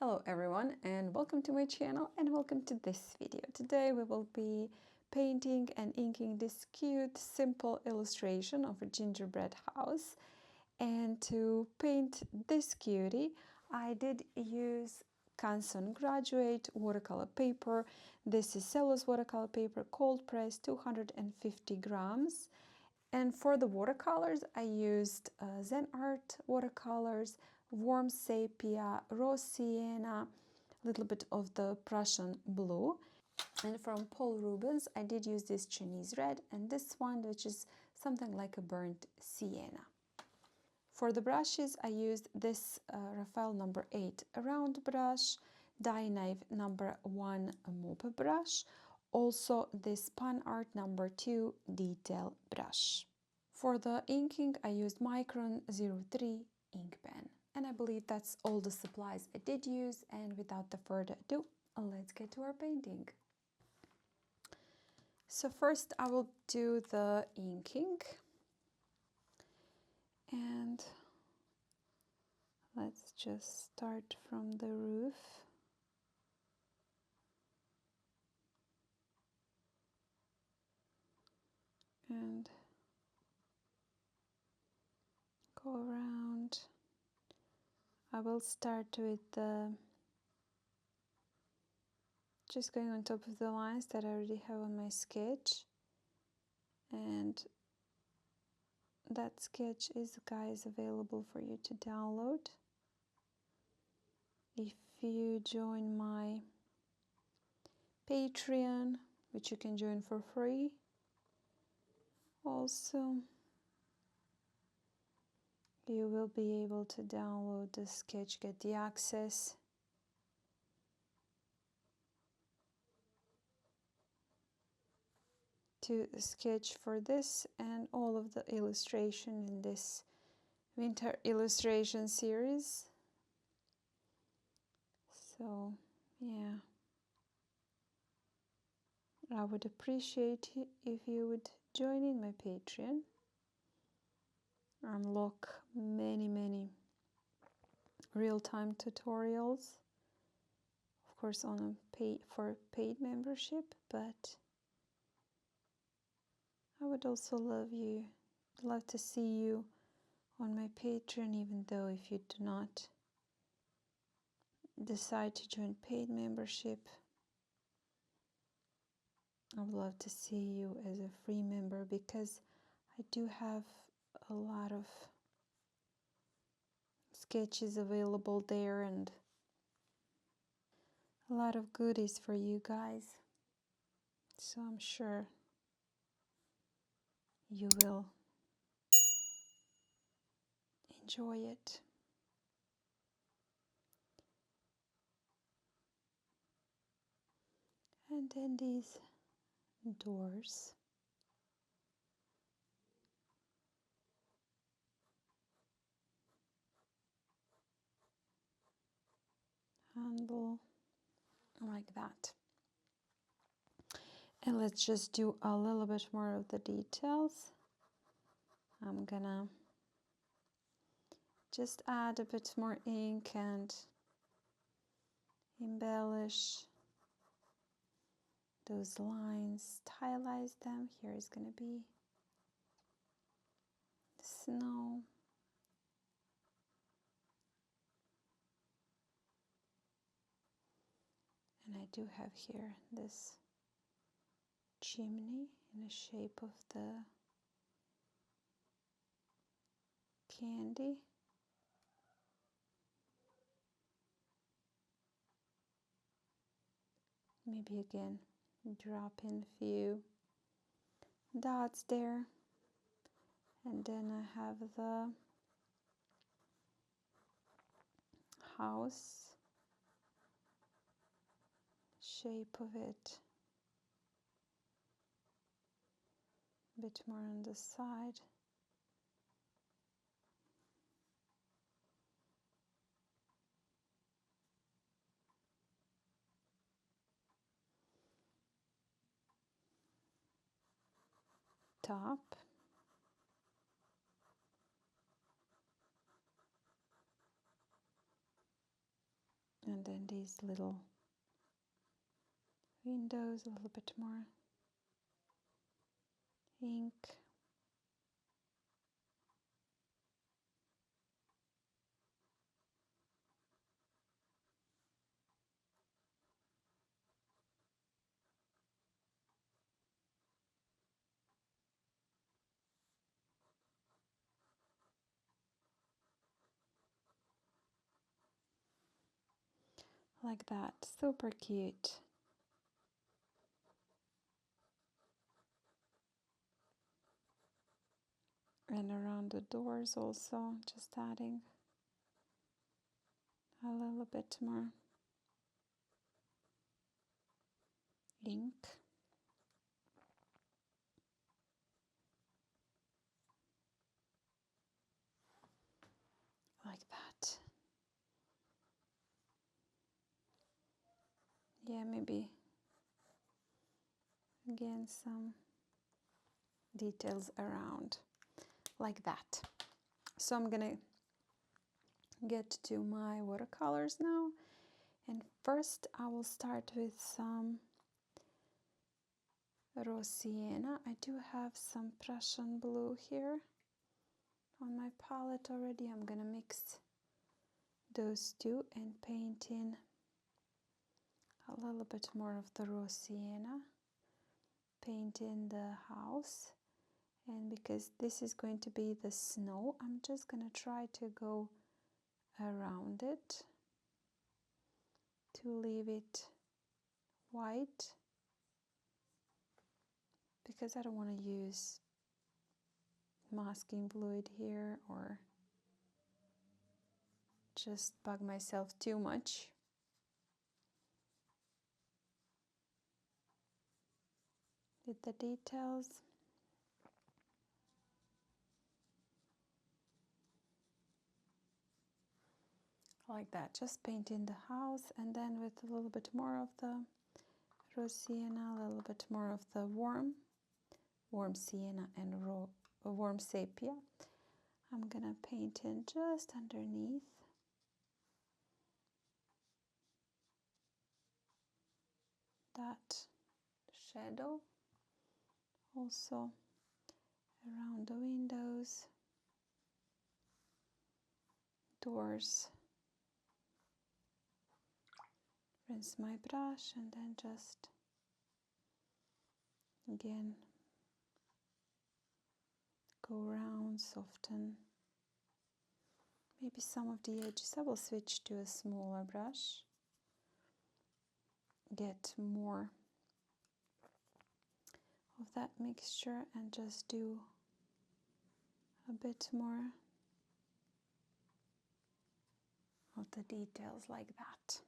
Hello everyone, and welcome to my channel and welcome to this video. Today we will be painting and inking this cute simple illustration of a gingerbread house. And to paint this cutie I did use Canson Graduate watercolor paper. This is cellulose watercolor paper, cold press, 250 grams. And for the watercolors I used ZenArt watercolors, warm sepia, raw sienna, a little bit of the Prussian blue. And from Paul Rubens I did use this Chineese red and this one, which is something like a burnt sienna. For the brushes I used this Raphael number 8 round brush, Dainayw number 1 mop brush, also this Panart number 2 detail brush. For the inking I used Micron 03 ink pen. And I believe that's all the supplies I did use, and without the further ado, let's get to our painting. So first I will do the inking, and let's just start from the roof. And go around. I will start with the just going on top of the lines that I already have on my sketch, and that sketch is, guys, available for you to download if you join my Patreon, which you can join for free. Also, you will be able to download the sketch, get the access. To sketch for this and all of the illustration in this winter illustration series. So yeah, I would appreciate if you would join in my Patreon, unlock many real-time tutorials, of course on a paid membership, but I would also love to see you on my Patreon, even though if you do not decide to join paid membership, I would love to see you as a free member, because I do have a lot of sketches available there and a lot of goodies for you guys. So I'm sure you will enjoy it. And then these doors. Handle like that. And let's just do a little bit more of the details. I'm gonna just add a bit more ink and embellish those lines, stylize them. Here is gonna be the snow. And I do have here this chimney in the shape of the candy. Maybe again drop in a few dots there. And then I have the house, shape of it, a bit more on the side. Top. And then these little windows, a little bit more ink. Like that, super cute. And around the doors also, just adding a little bit more ink. Like that. Yeah, maybe again some details around, like that. So I'm gonna get to my watercolors now, and first I will start with some raw sienna. I do have some Prussian blue here on my palette already. I'm gonna mix those two and paint in a little bit more of the raw sienna, paint in the house. And because this is going to be the snow, I'm just gonna try to go around it to leave it white, because I don't want to use masking fluid here or just bug myself too much. With the details. Like that, just paint in the house, and then with a little bit more of the raw sienna, a little bit more of the warm sienna and warm sepia, I'm gonna paint in just underneath that shadow, also around the windows, doors. Rinse my brush and then just again go around, soften maybe some of the edges. I will switch to a smaller brush, get more of that mixture and just do a bit more of the details, like that.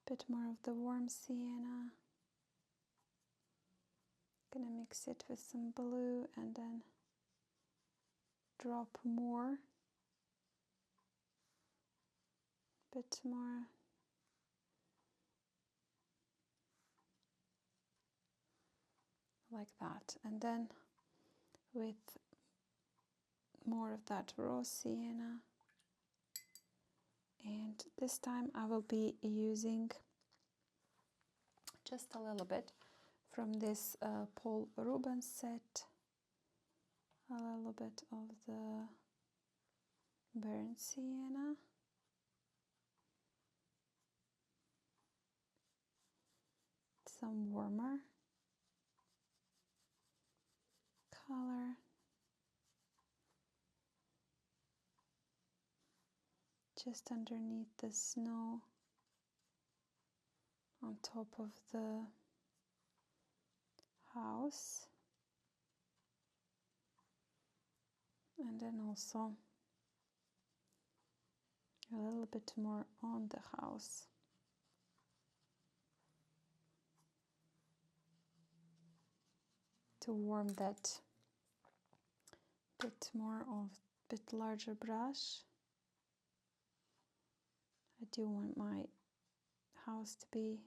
Bit more of the warm sienna. Gonna mix it with some blue and then drop more, bit more. Like that. And then with more of that raw sienna, and this time I will be using just a little bit from this Paul Rubens set, a little bit of the burnt sienna, some warmer color, just underneath the snow, on top of the house, and then also a little bit more on the house. To warm that bit more of bit larger brush. I do want my house to be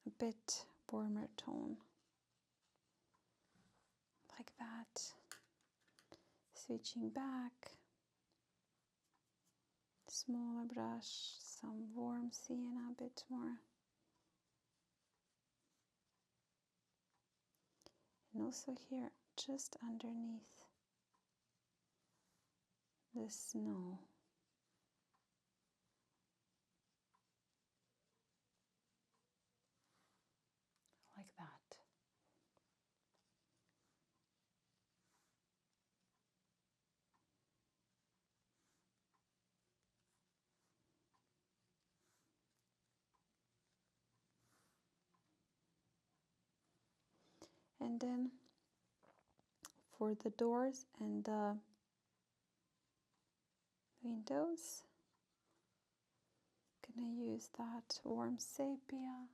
a bit warmer tone, like that. Switching back, smaller brush, some warm sienna, a bit more. And also here, just underneath the snow. Like that. And then for the doors and the windows, I'm gonna use that warm sepia.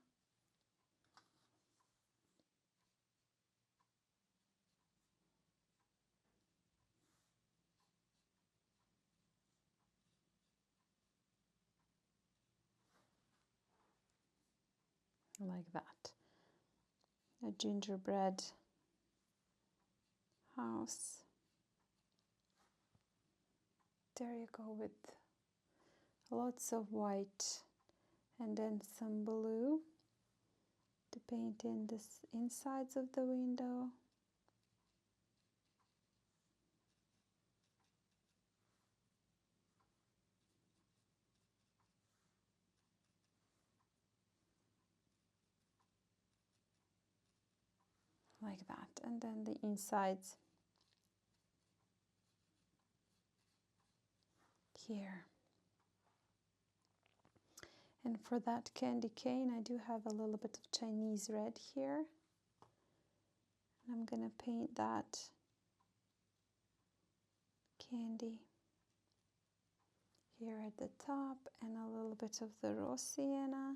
Like that. A gingerbread house. There you go, with lots of white and then some blue to paint in the insides of the window. Like that, and then the insides here. And for that candy cane, I do have a little bit of Chinese red here. And I'm gonna paint that candy here at the top and a little bit of the raw sienna.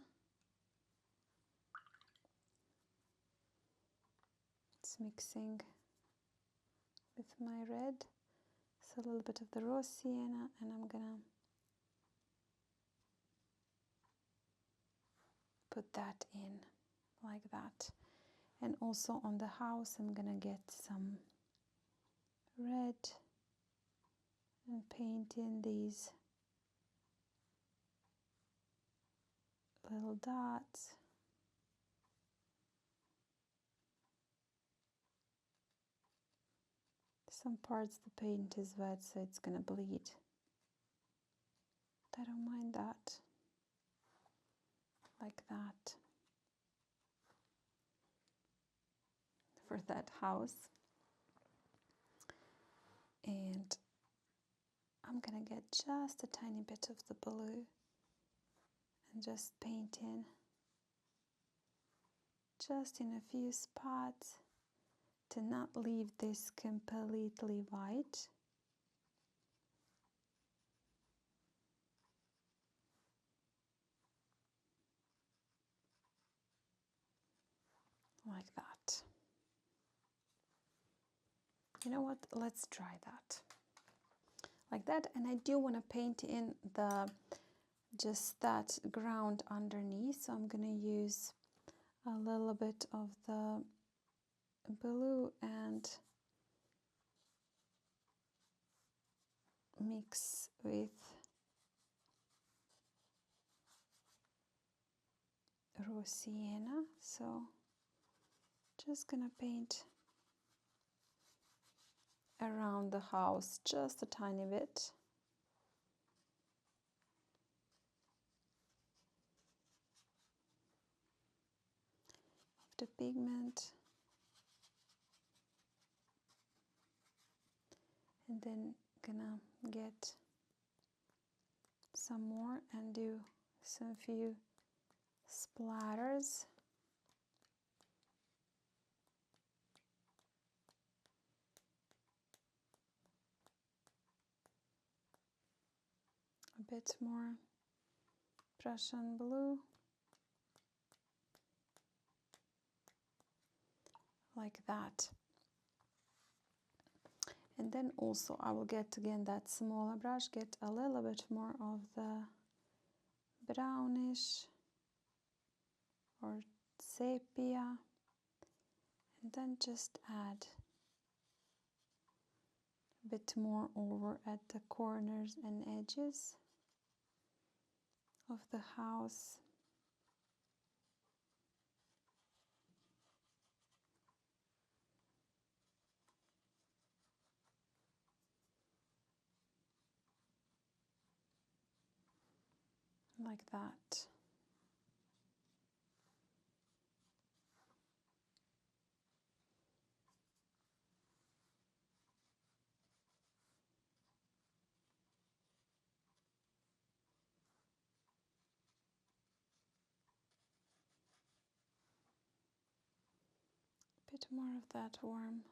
It's mixing with my red. So a little bit of the raw sienna, and I'm gonna put that in like that. And also on the house, I'm gonna get some red and paint in these little dots. Some parts the paint is wet, so it's gonna bleed. But I don't mind that. Like that. For that house. And I'm gonna get just a tiny bit of the blue and just paint in just in a few spots to not leave this completely white. Like that. You know what? Let's try that. Like that. And I do want to paint in the just that ground underneath. So I'm going to use a little bit of the blue and mix with raw sienna. So just gonna paint around the house just a tiny bit. Of the pigment. And then gonna get some more and do some few splatters. A bit more Prussian blue. Like that. And then also I will get again that smaller brush, get a little bit more of the brownish or sepia, and then just add a bit more over at the corners and edges. of the house. Like that. Bit more of that warm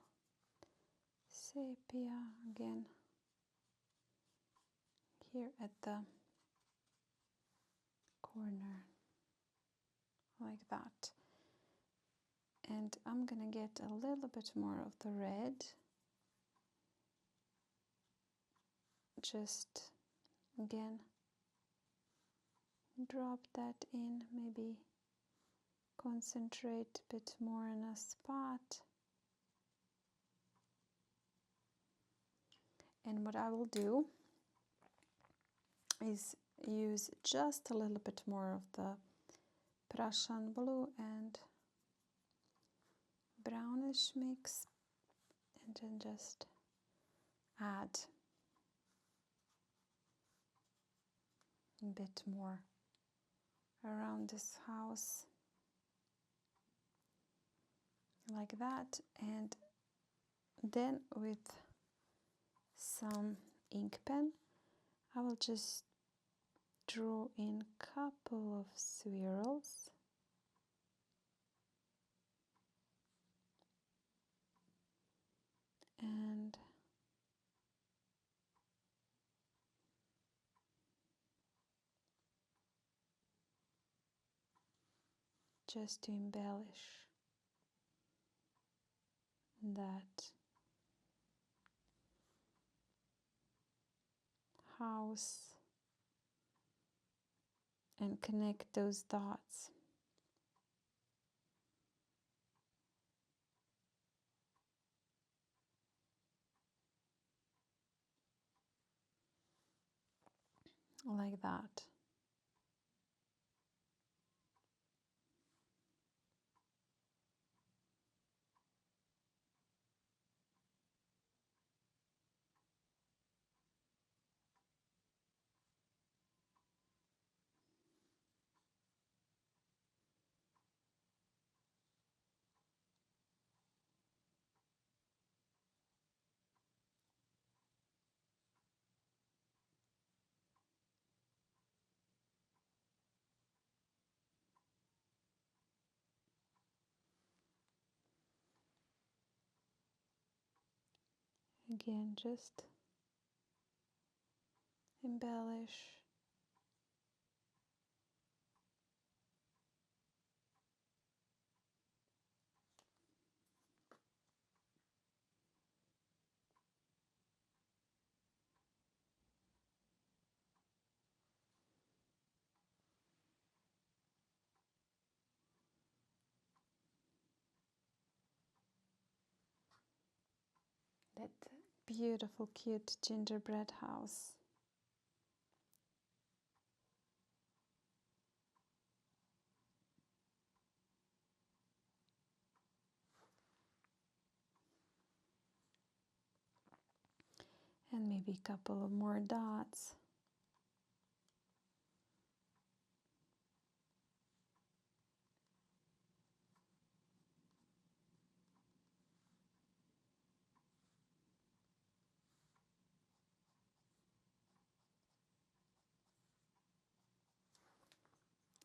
sepia again here at the corner, like that. And I'm gonna get a little bit more of the red, just again drop that in, maybe concentrate a bit more in a spot. And what I will do is use just a little bit more of the Prussian blue and brownish mix, and then just add a bit more around this house, like that. And then with some ink pen, I will just draw in a couple of swirls. And just to embellish that house and connect those dots. Like that. Again, just embellish. That beautiful, cute gingerbread house. And maybe a couple of more dots.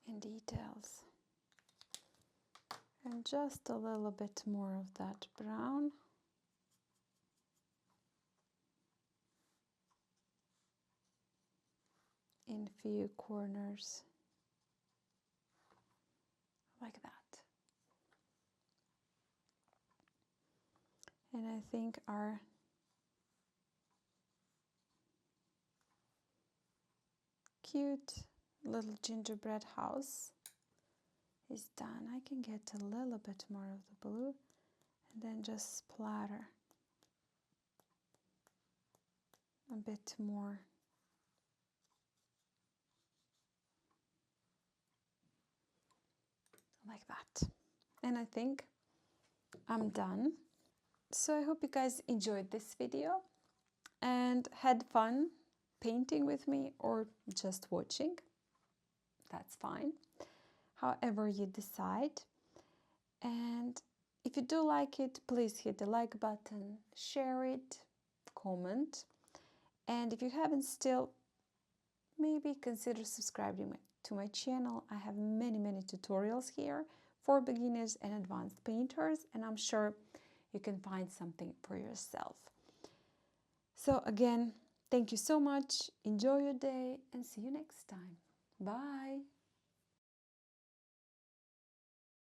And details. And just a little bit more of that brown. In few corners, like that. And I think our cute little gingerbread house is done. I can get a little bit more of the blue and then just splatter a bit more like that. And I think I'm done. So I hope you guys enjoyed this video and had fun painting with me, or just watching. That's fine, however you decide. And if you do like it, please hit the like button, share it, comment. And if you haven't still, maybe consider subscribing to my channel. I have many tutorials here for beginners and advanced painters, and I'm sure you can find something for yourself. So again, thank you so much. Enjoy your day and see you next time. Bye.